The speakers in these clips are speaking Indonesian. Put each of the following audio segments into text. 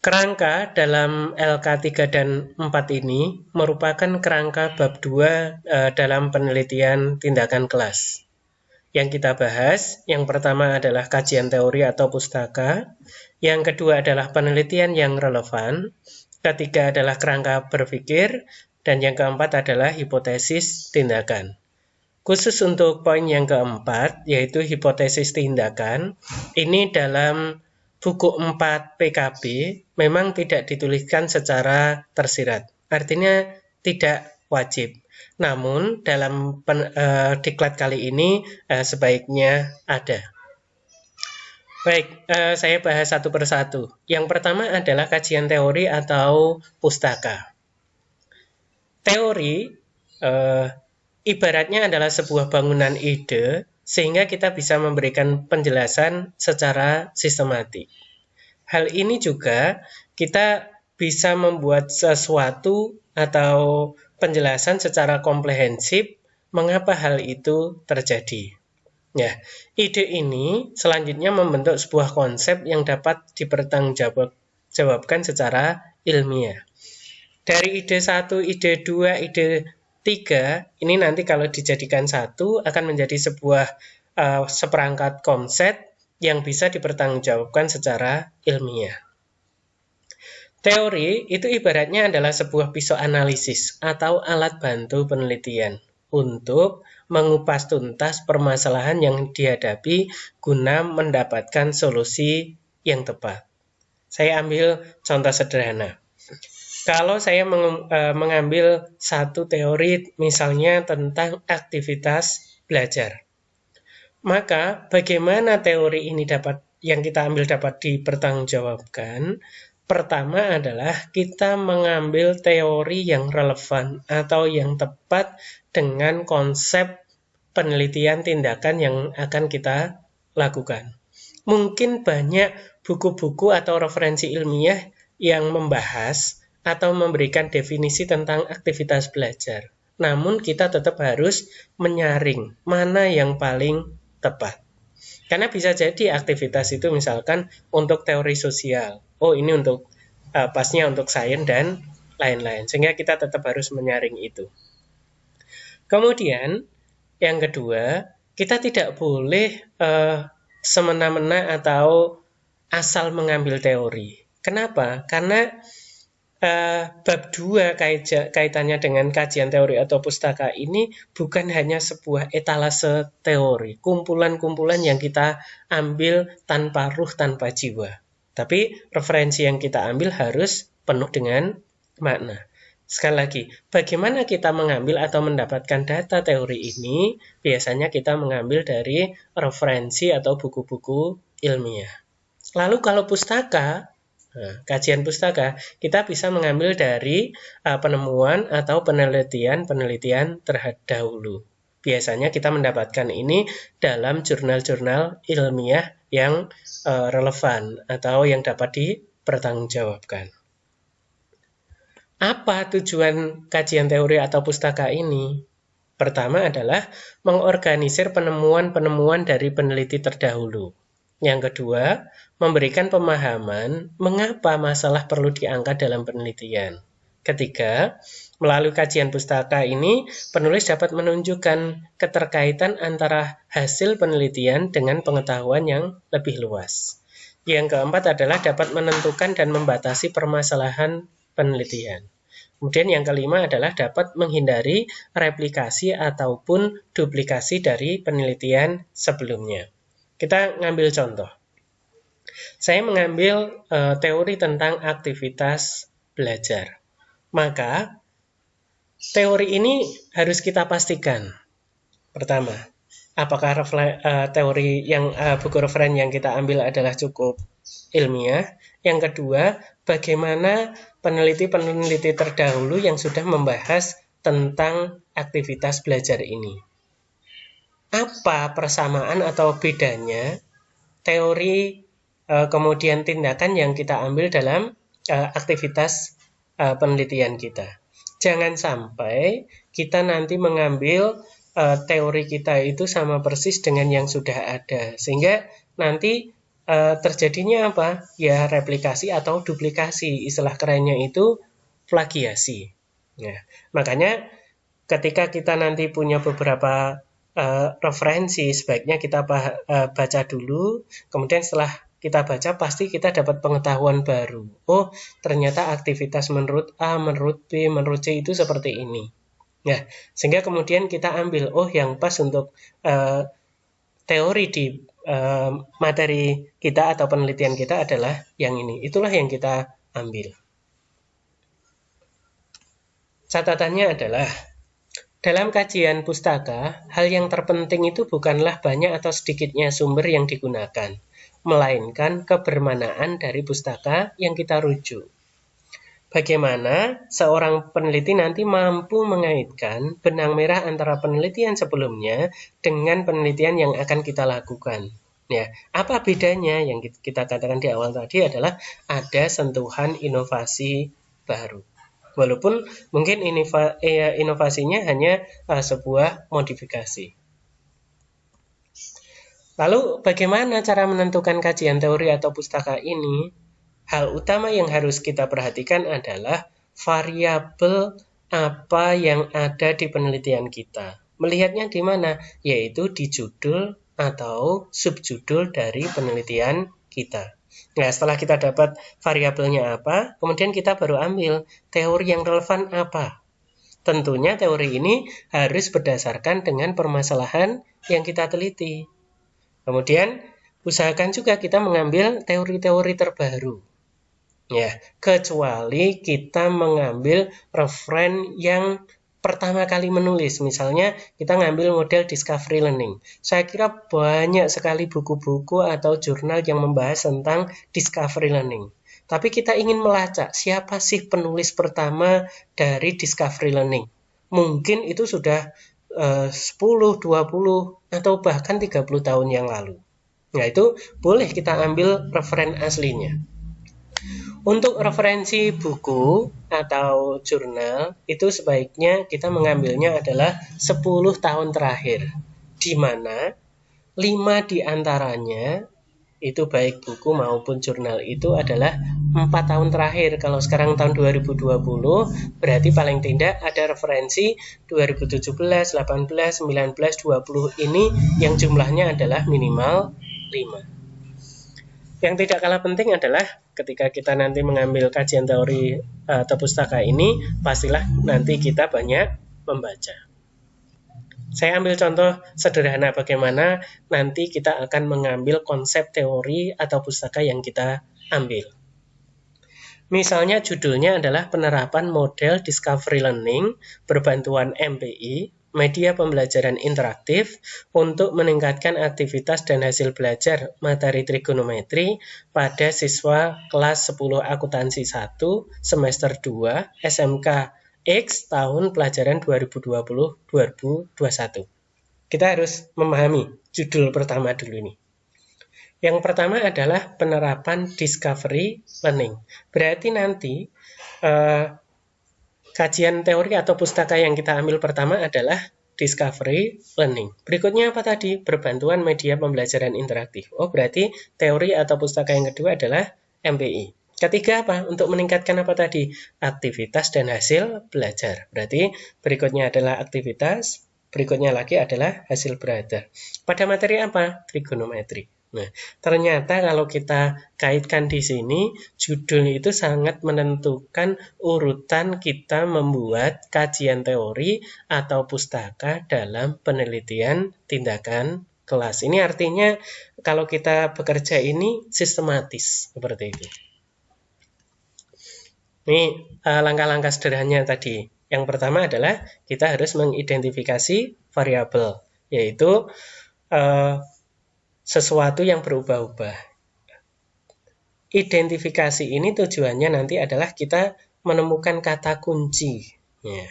Kerangka dalam LK3 dan 4 ini merupakan kerangka bab 2 dalam penelitian tindakan kelas. Yang kita bahas, yang pertama adalah kajian teori atau pustaka, yang kedua adalah penelitian yang relevan, ketiga adalah kerangka berpikir, dan yang keempat adalah hipotesis tindakan. Khusus untuk poin yang keempat, yaitu hipotesis tindakan, ini dalam buku 4 PKB memang tidak dituliskan secara tersirat. Artinya tidak wajib. Namun dalam diklat kali ini sebaiknya ada. Baik, saya bahas satu persatu. Yang pertama adalah kajian teori atau pustaka. Teori ibaratnya adalah sebuah bangunan ide sehingga kita bisa memberikan penjelasan secara sistematik. Hal ini juga kita bisa membuat sesuatu atau penjelasan secara komprehensif mengapa hal itu terjadi. Ya, ide ini selanjutnya membentuk sebuah konsep yang dapat dipertanggungjawabkan secara ilmiah. Dari ide 1, ide 2, ide 3, ini nanti kalau dijadikan satu akan menjadi sebuah seperangkat konsep yang bisa dipertanggungjawabkan secara ilmiah. Teori itu ibaratnya adalah sebuah pisau analisis atau alat bantu penelitian untuk mengupas tuntas permasalahan yang dihadapi guna mendapatkan solusi yang tepat. Saya ambil contoh sederhana. Kalau saya mengambil satu teori misalnya tentang aktivitas belajar, maka bagaimana teori ini yang kita ambil dapat dipertanggungjawabkan? Pertama adalah kita mengambil teori yang relevan atau yang tepat dengan konsep penelitian tindakan yang akan kita lakukan. Mungkin banyak buku-buku atau referensi ilmiah yang membahas atau memberikan definisi tentang aktivitas belajar. Namun kita tetap harus menyaring mana yang paling tepat. Karena bisa jadi aktivitas itu misalkan untuk teori sosial. Oh, ini untuk pasnya untuk sains dan lain-lain. Sehingga kita tetap harus menyaring itu. Kemudian, yang kedua, kita tidak boleh semena-mena atau asal mengambil teori. Kenapa? Karena bab 2 kaitannya dengan kajian teori atau pustaka ini bukan hanya sebuah etalase teori, kumpulan-kumpulan yang kita ambil tanpa ruh, tanpa jiwa. Tapi referensi yang kita ambil harus penuh dengan makna. Sekali lagi, bagaimana kita mengambil atau mendapatkan data teori ini? Biasanya kita mengambil dari referensi atau buku-buku ilmiah. Lalu kalau pustaka, kajian pustaka, kita bisa mengambil dari penemuan atau penelitian terdahulu. Biasanya kita mendapatkan ini dalam jurnal-jurnal ilmiah yang relevan atau yang dapat dipertanggungjawabkan. Apa tujuan kajian teori atau pustaka ini? Pertama adalah mengorganisir penemuan-penemuan dari peneliti terdahulu. Yang kedua, memberikan pemahaman mengapa masalah perlu diangkat dalam penelitian. Ketiga, melalui kajian pustaka ini, penulis dapat menunjukkan keterkaitan antara hasil penelitian dengan pengetahuan yang lebih luas. Yang keempat adalah dapat menentukan dan membatasi permasalahan penelitian. Kemudian yang kelima adalah dapat menghindari replikasi ataupun duplikasi dari penelitian sebelumnya. Kita ngambil contoh. Saya mengambil teori tentang aktivitas belajar. Maka, teori ini harus kita pastikan. Pertama, apakah teori yang buku referen yang kita ambil adalah cukup ilmiah? Yang kedua, bagaimana peneliti-peneliti terdahulu yang sudah membahas tentang aktivitas belajar ini? Apa persamaan atau bedanya teori kemudian tindakan yang kita ambil dalam aktivitas penelitian kita? Jangan sampai kita nanti mengambil teori kita itu sama persis dengan yang sudah ada, sehingga nanti terjadinya apa? Ya replikasi atau duplikasi. Istilah kerennya itu plagiasi. Nah, makanya ketika kita nanti punya beberapa referensi, sebaiknya kita baca dulu, kemudian setelah kita baca pasti kita dapat pengetahuan baru. Oh, ternyata aktivitas menurut A, menurut B, menurut C itu seperti ini. Nah, sehingga kemudian kita ambil, oh yang pas untuk teori di materi kita atau penelitian kita adalah yang ini. Itulah yang kita ambil. Catatannya adalah, dalam kajian pustaka, hal yang terpenting itu bukanlah banyak atau sedikitnya sumber yang digunakan, melainkan kebermanaan dari pustaka yang kita rujuk. Bagaimana seorang peneliti nanti mampu mengaitkan benang merah antara penelitian sebelumnya dengan penelitian yang akan kita lakukan. Ya, apa bedanya? Yang kita katakan di awal tadi adalah ada sentuhan inovasi baru. Walaupun mungkin inovasinya hanya sebuah modifikasi. Lalu bagaimana cara menentukan kajian teori atau pustaka ini? Hal utama yang harus kita perhatikan adalah variabel apa yang ada di penelitian kita. Melihatnya di mana? Yaitu di judul atau subjudul dari penelitian kita. Nah, setelah kita dapat variabelnya apa, kemudian kita baru ambil teori yang relevan apa. Tentunya teori ini harus berdasarkan dengan permasalahan yang kita teliti. Kemudian, usahakan juga kita mengambil teori-teori terbaru. Ya, kecuali kita mengambil referen yang pertama kali menulis, misalnya kita ngambil model discovery learning. Saya kira banyak sekali buku-buku atau jurnal yang membahas tentang discovery learning. Tapi kita ingin melacak siapa sih penulis pertama dari discovery learning. Mungkin itu sudah 10, 20, atau bahkan 30 tahun yang lalu. Nah, itu boleh kita ambil referen aslinya. Untuk referensi buku atau jurnal, itu sebaiknya kita mengambilnya adalah 10 tahun terakhir, di mana 5 diantaranya, itu baik buku maupun jurnal itu adalah 4 tahun terakhir. Kalau sekarang tahun 2020, berarti paling tidak ada referensi 2017, 18, 19, 20 ini yang jumlahnya adalah minimal 5. Yang tidak kalah penting adalah ketika kita nanti mengambil kajian teori atau pustaka ini, pastilah nanti kita banyak membaca. Saya ambil contoh sederhana bagaimana nanti kita akan mengambil konsep teori atau pustaka yang kita ambil. Misalnya judulnya adalah penerapan model discovery learning berbantuan MPI, media pembelajaran interaktif, untuk meningkatkan aktivitas dan hasil belajar materi trigonometri pada siswa kelas 10 akuntansi 1 semester 2 SMK X tahun pelajaran 2020-2021. Kita harus memahami judul pertama dulu ini. Yang pertama adalah penerapan discovery learning. Berarti nanti kajian teori atau pustaka yang kita ambil pertama adalah discovery learning. Berikutnya apa tadi? Berbantuan media pembelajaran interaktif. Oh, berarti teori atau pustaka yang kedua adalah MPI. Ketiga apa? Untuk meningkatkan apa tadi? Aktivitas dan hasil belajar. Berarti berikutnya adalah aktivitas, berikutnya lagi adalah hasil belajar. Pada materi apa? Trigonometri. Nah, ternyata kalau kita kaitkan di sini, judul itu sangat menentukan urutan kita membuat kajian teori atau pustaka dalam penelitian tindakan kelas. Ini artinya kalau kita bekerja ini sistematis, seperti itu. Ini langkah-langkah sederhananya tadi. Yang pertama adalah kita harus mengidentifikasi variabel, yaitu sesuatu yang berubah-ubah. Identifikasi ini tujuannya nanti adalah kita menemukan kata kunci. Ya.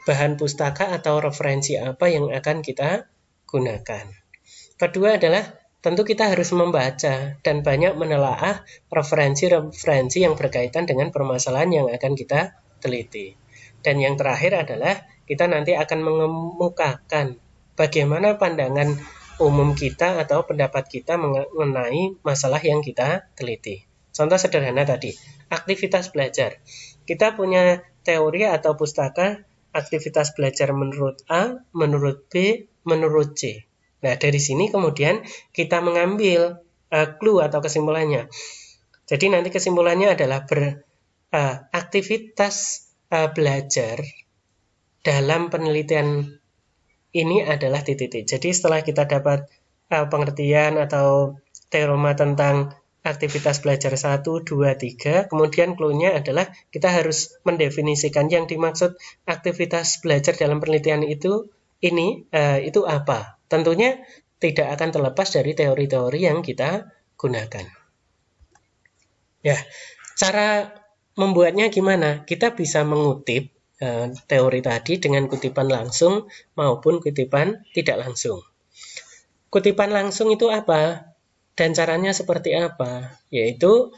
Bahan pustaka atau referensi apa yang akan kita gunakan. Kedua adalah tentu kita harus membaca dan banyak menelaah referensi-referensi yang berkaitan dengan permasalahan yang akan kita teliti. Dan yang terakhir adalah kita nanti akan mengemukakan bagaimana pandangan umum kita atau pendapat kita mengenai masalah yang kita teliti. Contoh sederhana tadi, aktivitas belajar. Kita punya teori atau pustaka aktivitas belajar menurut A, menurut B, menurut C. Nah, dari sini kemudian kita mengambil clue atau kesimpulannya. Jadi nanti kesimpulannya adalah aktivitas belajar dalam penelitian ini adalah titik-titik. Jadi setelah kita dapat pengertian atau teorema tentang aktivitas belajar 1, 2, 3, kemudian clue-nya adalah kita harus mendefinisikan yang dimaksud aktivitas belajar dalam penelitian itu apa. Tentunya tidak akan terlepas dari teori-teori yang kita gunakan. Ya, cara membuatnya gimana? Kita bisa mengutip teori tadi dengan kutipan langsung maupun kutipan tidak langsung. Kutipan langsung itu apa? Dan caranya seperti apa? Yaitu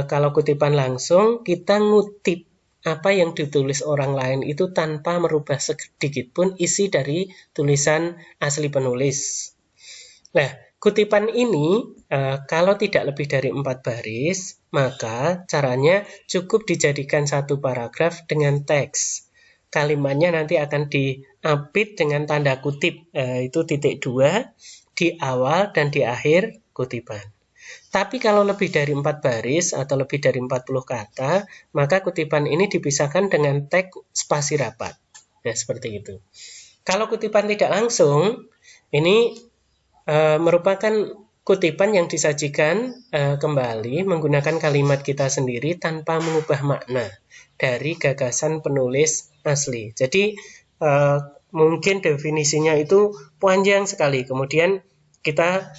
kalau kutipan langsung kita ngutip apa yang ditulis orang lain itu tanpa merubah sedikit pun isi dari tulisan asli penulis. Nah, kutipan ini kalau tidak lebih dari 4 baris, maka caranya cukup dijadikan satu paragraf dengan teks. Kalimatnya nanti akan diapit dengan tanda kutip, itu titik 2 di awal dan di akhir kutipan. Tapi kalau lebih dari 4 baris atau lebih dari 40 kata, maka kutipan ini dipisahkan dengan teks spasi rapat. Nah, seperti itu. Kalau kutipan tidak langsung, ini merupakan kutipan yang disajikan kembali menggunakan kalimat kita sendiri tanpa mengubah makna dari gagasan penulis asli. Jadi mungkin definisinya itu panjang sekali, kemudian kita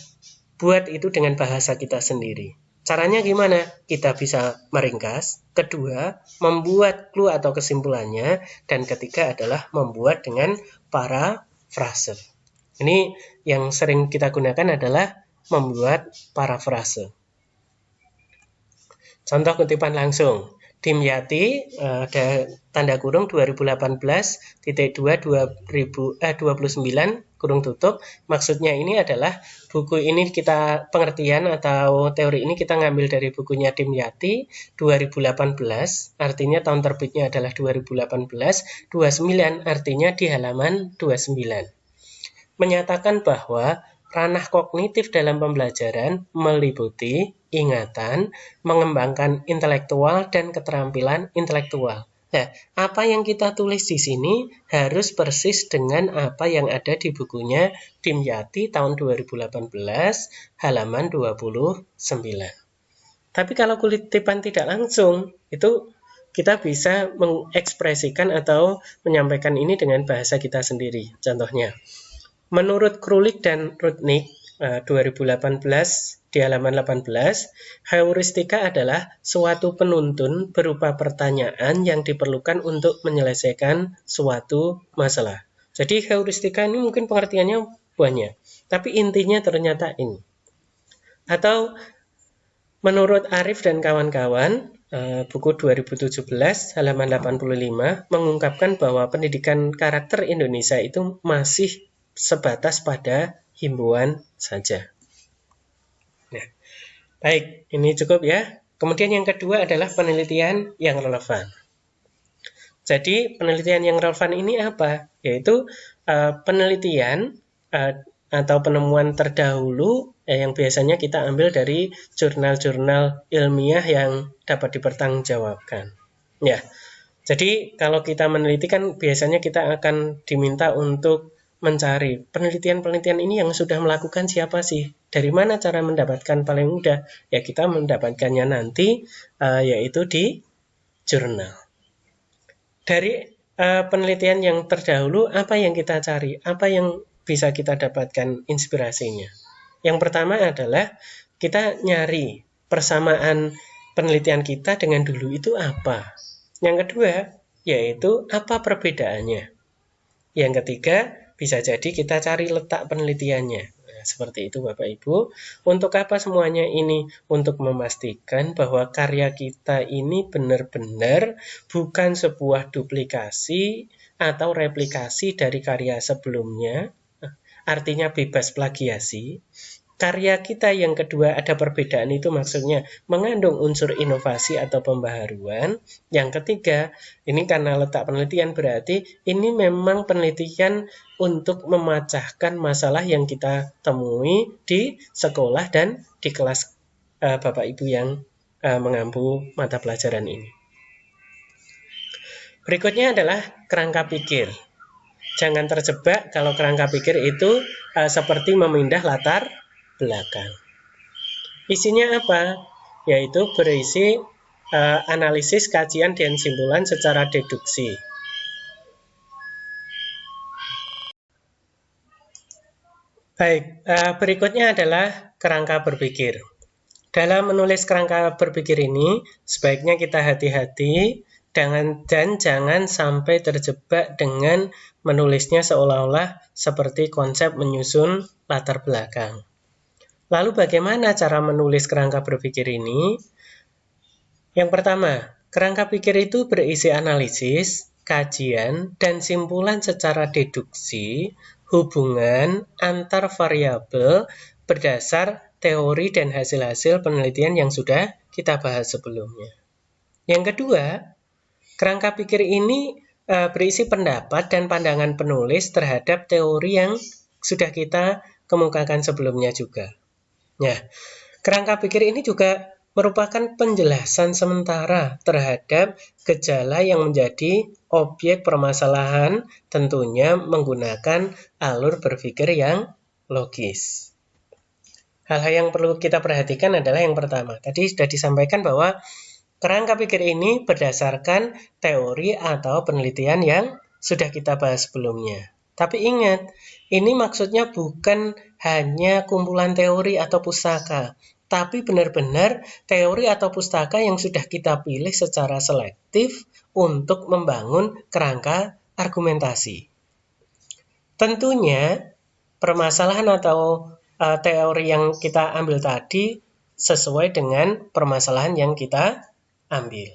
buat itu dengan bahasa kita sendiri. Caranya gimana? Kita bisa meringkas, kedua, membuat clue atau kesimpulannya, dan ketiga adalah membuat dengan parafrase. Ini yang sering kita gunakan adalah membuat parafrase. Contoh kutipan langsung. Dimyati, ada tanda kurung 2018.2.29 kurung tutup. Maksudnya ini adalah buku ini kita pengertian atau teori ini kita ngambil dari bukunya Dimyati 2018, artinya tahun terbitnya adalah 2018, 29 artinya di halaman 29. Menyatakan bahwa ranah kognitif dalam pembelajaran meliputi ingatan, mengembangkan intelektual dan keterampilan intelektual. Nah, apa yang kita tulis di sini harus persis dengan apa yang ada di bukunya Dimyati tahun 2018 halaman 29. Tapi kalau kutipan tidak langsung, itu kita bisa mengekspresikan atau menyampaikan ini dengan bahasa kita sendiri. Contohnya, menurut Krulik dan Rudnick 2018 di halaman 18, heuristika adalah suatu penuntun berupa pertanyaan yang diperlukan untuk menyelesaikan suatu masalah. Jadi heuristika ini mungkin pengertiannya banyak, tapi intinya ternyata ini. Atau menurut Arif dan kawan-kawan, buku 2017 halaman 85 mengungkapkan bahwa pendidikan karakter Indonesia itu masih sebatas pada himbauan saja. Nah, baik, ini cukup ya. Kemudian yang kedua adalah penelitian yang relevan. Jadi penelitian yang relevan ini apa? Yaitu penelitian atau penemuan terdahulu yang biasanya kita ambil dari jurnal-jurnal ilmiah yang dapat dipertanggungjawabkan. Ya, jadi kalau kita meneliti kan biasanya kita akan diminta untuk mencari penelitian-penelitian ini yang sudah melakukan siapa sih? Dari mana cara mendapatkan paling mudah? Ya kita mendapatkannya nanti yaitu di jurnal. Dari penelitian yang terdahulu apa yang kita cari? Apa yang bisa kita dapatkan inspirasinya? Yang pertama adalah kita nyari persamaan penelitian kita dengan dulu itu apa? Yang kedua yaitu apa perbedaannya? Yang ketiga bisa jadi kita cari letak penelitiannya. Nah, seperti itu Bapak Ibu. Untuk apa semuanya ini? Untuk memastikan bahwa karya kita ini benar-benar bukan sebuah duplikasi atau replikasi dari karya sebelumnya, artinya bebas plagiasi. Karya kita yang kedua ada perbedaan itu maksudnya mengandung unsur inovasi atau pembaharuan. Yang ketiga, ini karena letak penelitian berarti ini memang penelitian untuk memecahkan masalah yang kita temui di sekolah dan di kelas Bapak Ibu yang mengampu mata pelajaran ini. Berikutnya adalah kerangka pikir. Jangan terjebak kalau kerangka pikir itu seperti memindah latar belakang. Isinya apa? Yaitu berisi analisis, kajian, dan simpulan secara deduksi. Baik, berikutnya adalah kerangka berpikir. Dalam menulis kerangka berpikir ini, sebaiknya kita hati-hati dan jangan sampai terjebak dengan menulisnya seolah-olah seperti konsep menyusun latar belakang. Lalu bagaimana cara menulis kerangka berpikir ini? Yang pertama, kerangka pikir itu berisi analisis, kajian, dan simpulan secara deduksi hubungan antar variabel berdasar teori dan hasil-hasil penelitian yang sudah kita bahas sebelumnya. Yang kedua, kerangka pikir ini berisi pendapat dan pandangan penulis terhadap teori yang sudah kita kemukakan sebelumnya juga. Nah, kerangka pikir ini juga merupakan penjelasan sementara terhadap gejala yang menjadi objek permasalahan, tentunya menggunakan alur berpikir yang logis. Hal-hal yang perlu kita perhatikan adalah yang pertama. Tadi sudah disampaikan bahwa kerangka pikir ini berdasarkan teori atau penelitian yang sudah kita bahas sebelumnya. Tapi ingat, ini maksudnya bukan hanya kumpulan teori atau pustaka, tapi benar-benar teori atau pustaka yang sudah kita pilih secara selektif untuk membangun kerangka argumentasi. Tentunya, permasalahan atau teori yang kita ambil tadi sesuai dengan permasalahan yang kita ambil.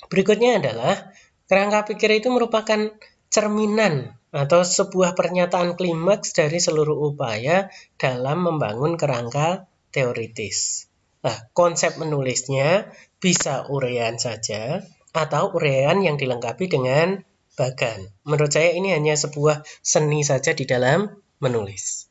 Berikutnya adalah, kerangka pikir itu merupakan cerminan atau sebuah pernyataan klimaks dari seluruh upaya dalam membangun kerangka teoritis. Nah, konsep menulisnya bisa uraian saja atau uraian yang dilengkapi dengan bagan. Menurut saya ini hanya sebuah seni saja di dalam menulis.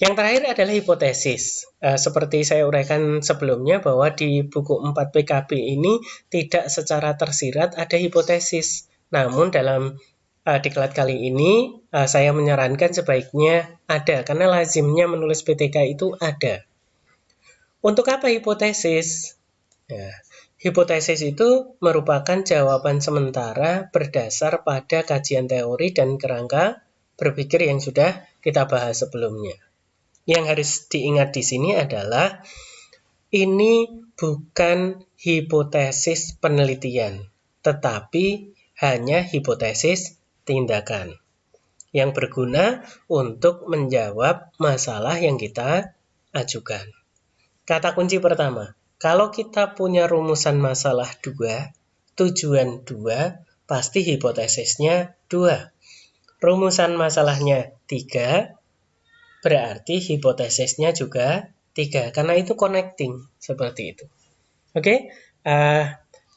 Yang terakhir adalah hipotesis. Seperti saya uraikan sebelumnya bahwa di buku 4 PKB ini tidak secara tersirat ada hipotesis. Namun dalam diklat kali ini saya menyarankan sebaiknya ada, karena lazimnya menulis PTK itu ada. Untuk apa hipotesis? Ya, hipotesis itu merupakan jawaban sementara berdasar pada kajian teori dan kerangka berpikir yang sudah kita bahas sebelumnya. Yang harus diingat di sini adalah ini bukan hipotesis penelitian, tetapi hanya hipotesis tindakan yang berguna untuk menjawab masalah yang kita ajukan. Kata kunci pertama, kalau kita punya rumusan masalah 2, tujuan 2, pasti hipotesisnya 2. Rumusan masalahnya 3, berarti hipotesisnya juga 3, karena itu connecting, seperti itu. Oke,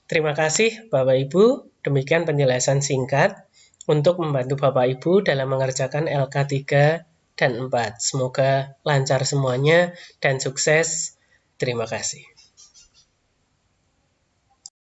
terima kasih Bapak Ibu, demikian penjelasan singkat untuk membantu Bapak Ibu dalam mengerjakan LK 3 dan 4. Semoga lancar semuanya dan sukses. Terima kasih.